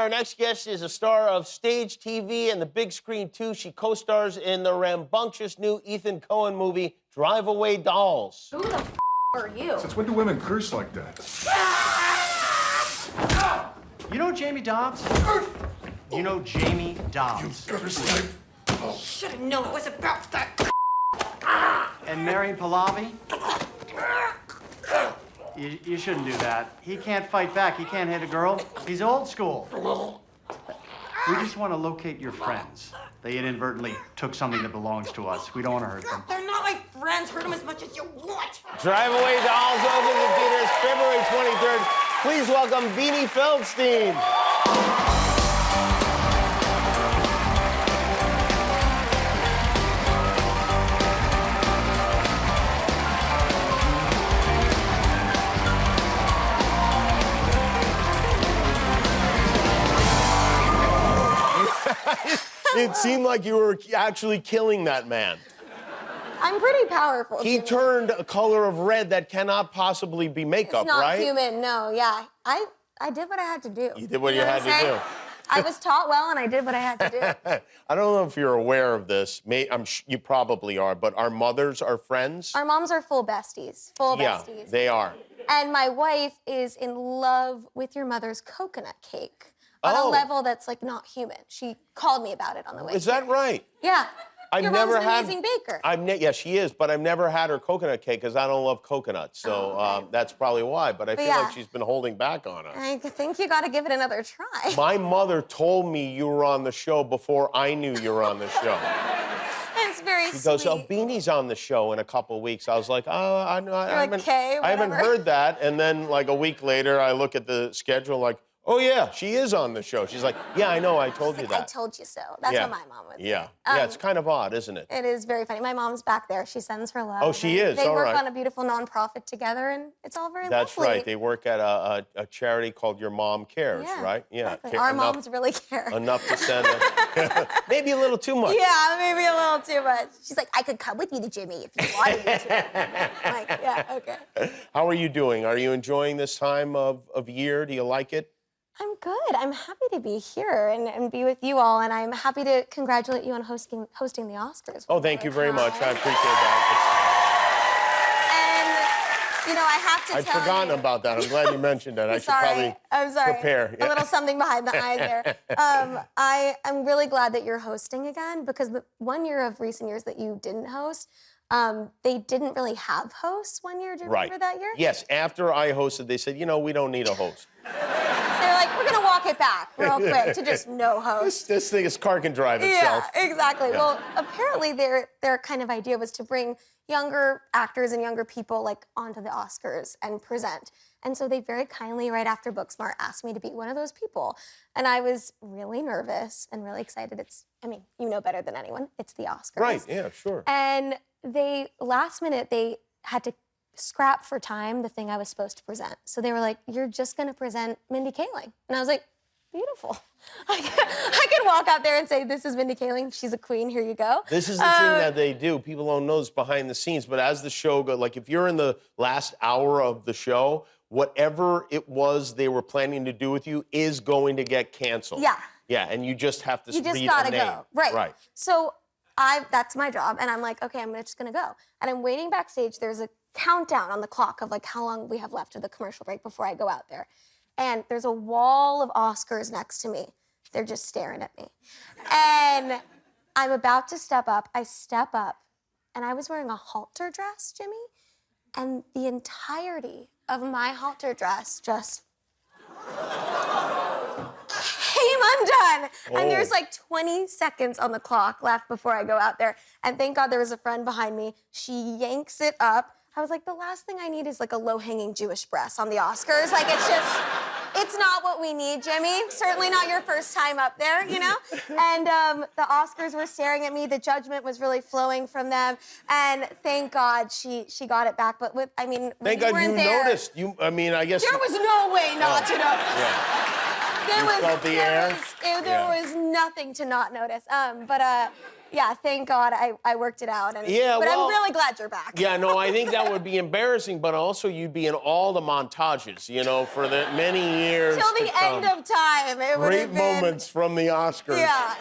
Our next guest is a star of stage TV and the big screen, too. She co-stars in the rambunctious new Ethan Coen movie, Drive Away Dolls. Who the f*** are you? Since when do women curse like that? You know Jamie Dobbs? You know Jamie Dobbs. Should have known it was about that. And Marion Pallavi? You shouldn't do that. He can't fight back. He can't hit a girl. He's old school. We just want to locate your friends. They inadvertently took something that belongs to us. We don't want to hurt them. They're not my friends. Hurt them as much as you want. Drive Away Dolls opens in theaters February 23rd. Please welcome Beanie Feldstein. It seemed like you were actually killing that man. I'm pretty powerful. He turned a color of red that cannot possibly be makeup, it's not right? human, no, yeah. I did what I had to do. You did what you had to do. I was taught well, and I did what I had to do. I don't know if you're aware of this. You probably are, but our mothers are friends. Our moms are full besties, Yeah, they are. And my wife is in love with your mother's coconut cake on a level that's, like, not human. She called me about it on the way Is that right? Yeah. Your mom's an amazing baker. Yeah, she is, but I've never had her coconut cake because I don't love coconuts. So that's probably why. But I feel like she's been holding back on us. I think you got to give it another try. My mother told me you were on the show before I knew you were on the show. It's very sweet. She goes, "Oh, Beanie's on the show in a couple of weeks." I was like, "Oh, I haven't heard that." And then, like, a week later, I look at the schedule, like, "Oh, yeah, she is on the show." She's like, "Yeah, I know, I told you that." I told you so. That's what my mom would say. Yeah, it's kind of odd, isn't it? It is very funny. My mom's back there. She sends her love. Oh, she is? They all work right. on a beautiful nonprofit together, and it's all very That's lovely. right. They work at a charity called Your Mom Cares, right? Yeah. Exactly. Our moms really care. Enough to send maybe a little too much. Yeah, maybe a little too much. She's like, "I could come with you to Jimmy if you wanted me to." I'm like, yeah, okay. How are you doing? Are you enjoying this time of year? Do you like it? I'm good. I'm happy to be here and be with you all, and I'm happy to congratulate you on hosting the Oscars. Oh, thank you very much. I appreciate that. And, you know, I have to tell you... I'd forgotten about that. I'm glad you mentioned that. I should probably prepare. A little something behind the eyes there. I am really glad that you're hosting again, because the 1 year of recent years that you didn't host, they didn't really have hosts 1 year. Do you remember that year? Yes. After I hosted, they said, we don't need a host. They're like, we're going to walk it back real quick to just no host. This thing is car can drive itself. Yeah, exactly. Yeah. Well, apparently their kind of idea was to bring younger actors and younger people, like, onto the Oscars and present. And so they very kindly, right after Booksmart, asked me to be one of those people. And I was really nervous and really excited. You know better than anyone. It's the Oscars. Right, yeah, sure. And last minute, they had to scrap for time the thing I was supposed to present. So they were like, "You're just going to present Mindy Kaling." And I was like, beautiful. I can walk out there and say, "This is Mindy Kaling. She's a queen. Here you go." This is the thing that they do. People don't know this behind the scenes, but as the show goes, like, if you're in the last hour of the show, whatever it was they were planning to do with you is going to get canceled. Yeah. Yeah, and you just have to read a name. You just gotta go. Right. So that's my job, and I'm like, okay, I'm just gonna go. And I'm waiting backstage. There's a countdown on the clock of, like, how long we have left of the commercial break before I go out there. And there's a wall of Oscars next to me. They're just staring at me. And I'm about to step up. I step up, and I was wearing a halter dress, Jimmy, and the entirety of my halter dress just came undone. And there's like 20 seconds on the clock left before I go out there. And thank God there was a friend behind me. She yanks it up. I was like, the last thing I need is, like, a low-hanging Jewish breast on the Oscars. Like, it's not what we need, Jimmy. Certainly not your first time up there, you know? And the Oscars were staring at me. The judgment was really flowing from them. And thank God she got it back. But thank God you noticed. I guess... There was no way not to notice. Yeah. felt the air? There was nothing to not notice. Yeah, thank God I worked it out. But I'm really glad you're back. Yeah, no, I think that would be embarrassing, but also you'd be in all the montages, you know, for the many years Till the end of time. It would have Great been... moments from the Oscars. Yeah.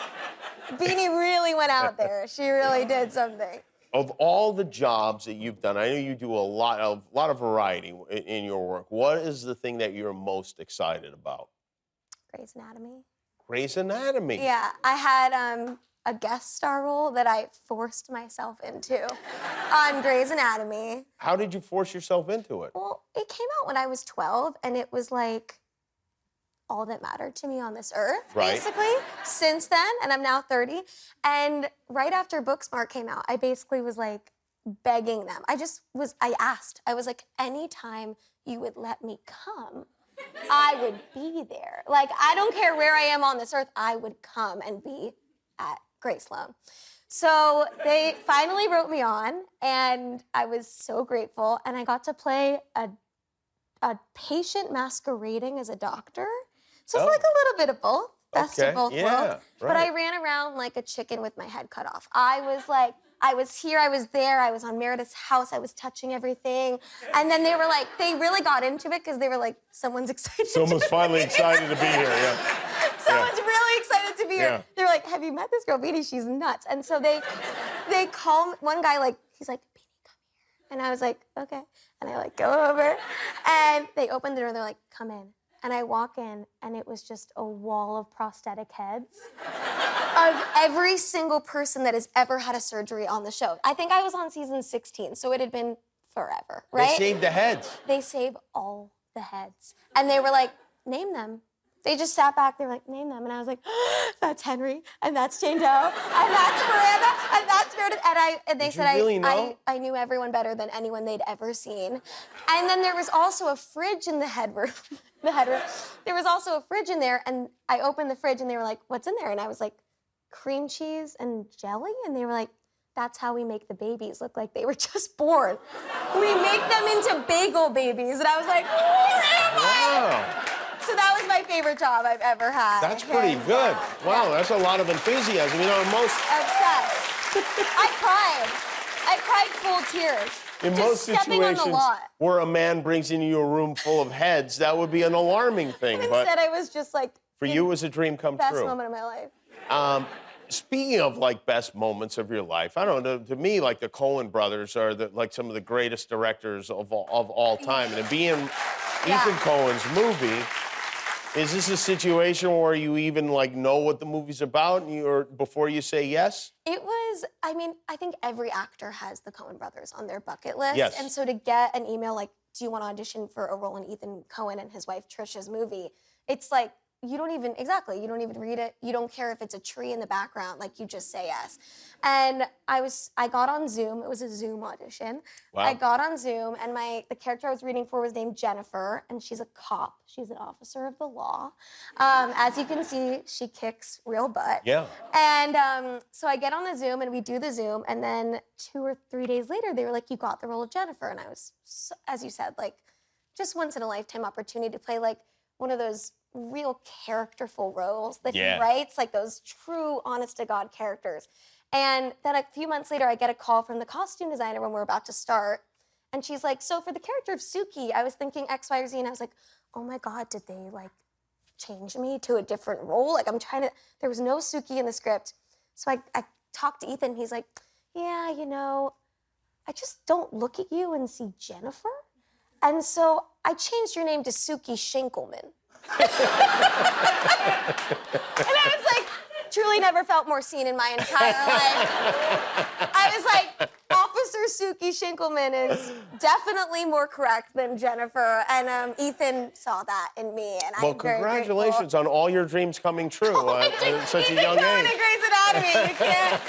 Beanie really went out there. She really did something. Of all the jobs that you've done, I know you do a lot of variety in your work. What is the thing that you're most excited about? Grey's Anatomy. Grey's Anatomy. Yeah, I had a guest star role that I forced myself into on Grey's Anatomy. How did you force yourself into it? Well, it came out when I was 12, and it was like all that mattered to me on this earth, basically, since then, and I'm now 30. And right after Booksmart came out, I basically was like begging them. I asked. I was like, anytime you would let me come, I would be there. Like, I don't care where I am on this earth, I would come and be at Grace Sloan. So they finally wrote me on, and I was so grateful, and I got to play a patient masquerading as a doctor. So it's like a little bit of both, best of both worlds. But I ran around like a chicken with my head cut off. I was like, I was here, I was there, I was on Meredith's house, I was touching everything. And then they were like, they really got into it because they were like, someone's excited Someone's finally excited to be here, yeah. Someone's really excited to be here. They're like, have you met this girl, Beanie? She's nuts. And so they call one guy, like, he's like, Beanie, come here. And I was like, okay. And I like go over, and they open the door, they're like, come in. And I walk in, and it was just a wall of prosthetic heads of every single person that has ever had a surgery on the show. I think I was on season 16, so it had been forever, right? They saved the heads. They save all the heads. And they were like, name them. They just sat back, they were like, name them. And I was like, that's Henry, and that's Jane Doe, and that's Miranda, and that's Meredith. And they said I knew everyone better than anyone they'd ever seen. And then there was also a fridge in the headroom. There was also a fridge in there, and I opened the fridge, and they were like, what's in there? And I was like, cream cheese and jelly? And they were like, that's how we make the babies look like they were just born. We make them into bagel babies. And I was like, where am I? So that was my favorite job I've ever had. That's pretty good. Wow, that's a lot of enthusiasm. You know, Obsessed. I cried full tears. In most situations where a man brings into you a room full of heads, that would be an alarming thing. But instead, I was just like... For you, it was a dream come true. Best moment of my life. Speaking of, like, best moments of your life, I don't know, to me, like, the Coen brothers are, like, some of the greatest directors of all time. And to be in Ethan Coen's movie... Is this a situation where you even, like, know what the movie's about before you say yes? It was, I mean, I think every actor has the Coen brothers on their bucket list. Yes. And so to get an email like, do you want to audition for a role in Ethan Coen and his wife Trisha's movie? It's like, you don't even read it. You don't care if it's a tree in the background, like you just say yes. And I got on Zoom, it was a Zoom audition. Wow. I got on Zoom, and the character I was reading for was named Jennifer, and she's a cop. She's an officer of the law. As you can see, she kicks real butt. Yeah. And so I get on the Zoom, and we do the Zoom, and then 2 or 3 days later, they were like, you got the role of Jennifer. And I was, as you said, like, just once in a lifetime opportunity to play, like, one of those real characterful roles that he writes, like those true, honest-to-God characters. And then a few months later, I get a call from the costume designer when we're about to start, and she's like, so for the character of Suki, I was thinking X, Y, or Z, and I was like, oh my God, did they, like, change me to a different role? Like, there was no Suki in the script. So I talked to Ethan, he's like, yeah, you know, I just don't look at you and see Jennifer. And so I changed your name to Suki Schenkelman. And I was like, truly never felt more seen in my entire life. I was like, Officer Suki Schenkelman is definitely more correct than Jennifer. And Ethan saw that in me, and I'm very congratulations on all your dreams coming true at such a young age. Ethan Coen and Grey's Anatomy, you can't,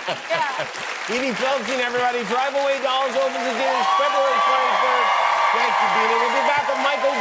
Beanie Feldstein, everybody. Drive Away Dolls opens in theaters February 23rd. Thank you, Beanie. We'll be back with Michael